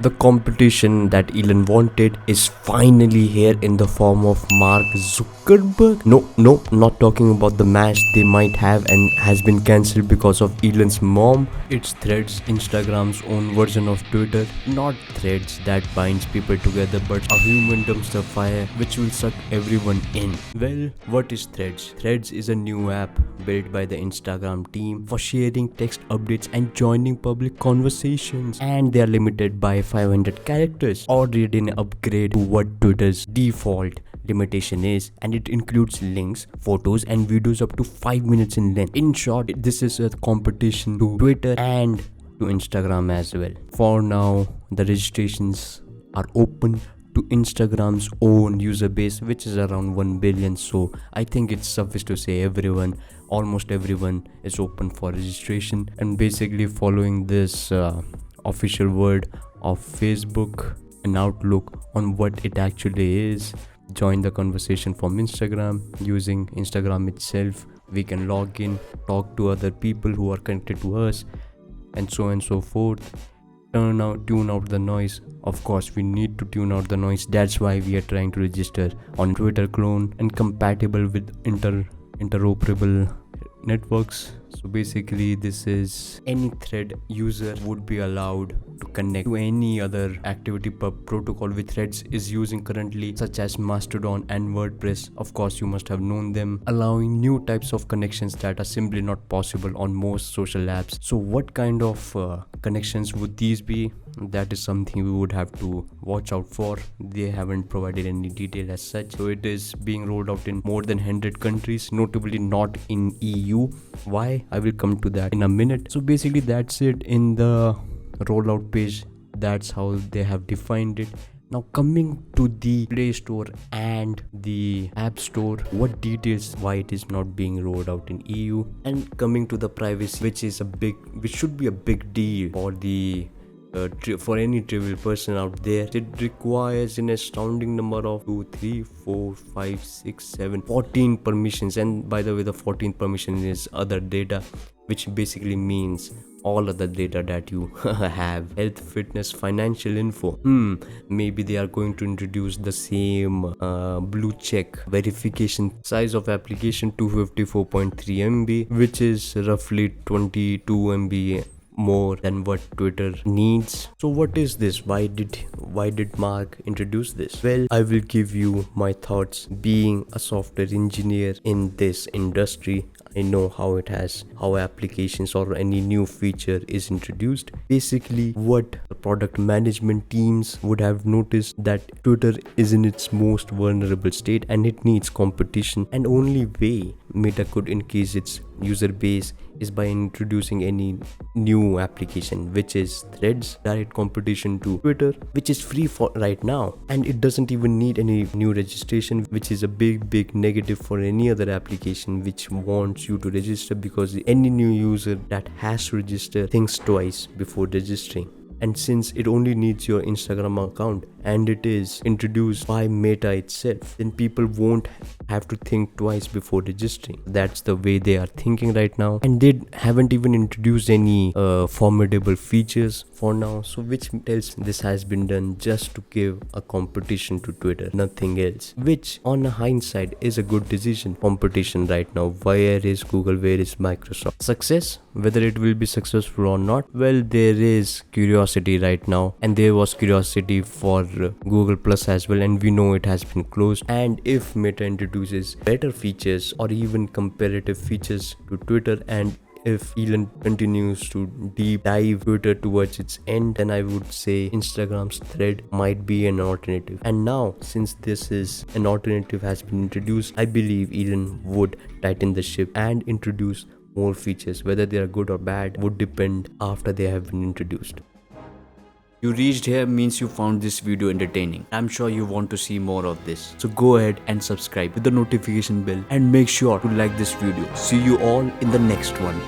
The competition that Elon wanted is finally here in the form of Mark Zuckerberg. No, not talking about the match they might have and has been cancelled because of Elon's mom. It's Threads, Instagram's own version of Twitter. Not Threads that binds people together, but a human dumpster fire which will suck everyone in. Well, what is Threads? Threads is a new app built by the Instagram team for sharing text updates and joining public conversations, and they are limited by 500 characters, already an upgrade to what Twitter's default limitation is, and it includes links, photos and videos up to 5 minutes in length. In short, this is a competition to Twitter and to Instagram as well. For now, the registrations are open to Instagram's own user base, which is around 1 billion. So I think it's suffice to say almost everyone is open for registration, and basically following this official word of Facebook and Outlook on what it actually is. Join the conversation from Instagram. Using Instagram itself, we can log in, talk to other people who are connected to us, and so on and so forth. Tune out the noise. Of course, we need to tune out the noise. That's why we are trying to register on Twitter clone and compatible with interoperable networks. So basically, this is any thread user would be allowed to connect to any other activity protocol which Threads is using currently, such as Mastodon and Wordpress. Of course, you must have known them, allowing new types of connections that are simply not possible on most social apps. So what kind of connections would these be? That is something we would have to watch out for. They haven't provided any detail as such. So it is being rolled out in more than 100 countries, notably not in EU. Why? I will come to that in a minute. So basically that's it in the rollout page. That's how they have defined it. Now coming to the Play Store and the App Store, what details why it is not being rolled out in EU, and coming to the privacy, which should be a big deal for the for any trivial person out there. It requires an astounding number of 14 permissions, and by the way, the 14th permission is other data, which basically means all other data that you have: health, fitness, financial info. Maybe they are going to introduce the same blue check verification. Size of application 254.3 MB, which is roughly 22 MB more than what Twitter needs. So what is this? Why did Mark introduce this? Well, I will give you my thoughts. Being a software engineer in this industry, I know how applications or any new feature is introduced. Basically, what product management teams would have noticed that Twitter is in its most vulnerable state and it needs competition, and only way Meta could increase its user base is by introducing any new application, which is Threads, direct competition to Twitter, which is free for right now, and it doesn't even need any new registration, which is a big negative for any other application which wants you to register, because any new user that has to register thinks twice before registering. And since it only needs your Instagram account and it is introduced by Meta itself, then people won't have to think twice before registering. That's the way they are thinking right now, and they haven't even introduced any formidable features for now. So which tells this has been done just to give a competition to Twitter, nothing else, which on a hindsight is a good decision. Competition right now. Where is Google? Where is Microsoft? Success? Whether it will be successful or not, well, there is curiosity right now, and there was curiosity for Google Plus as well, and we know it has been closed. And if Meta introduces better features or even comparative features to Twitter, and if Elon continues to deep dive Twitter towards its end, then I would say Instagram's thread might be an alternative. And now, since this is an alternative has been introduced, I believe Elon would tighten the ship and introduce more features. Whether they are good or bad would depend after they have been introduced. You reached here means you found this video entertaining. I'm sure you want to see more of this. So go ahead and subscribe with the notification bell and make sure to like this video. See you all in the next one.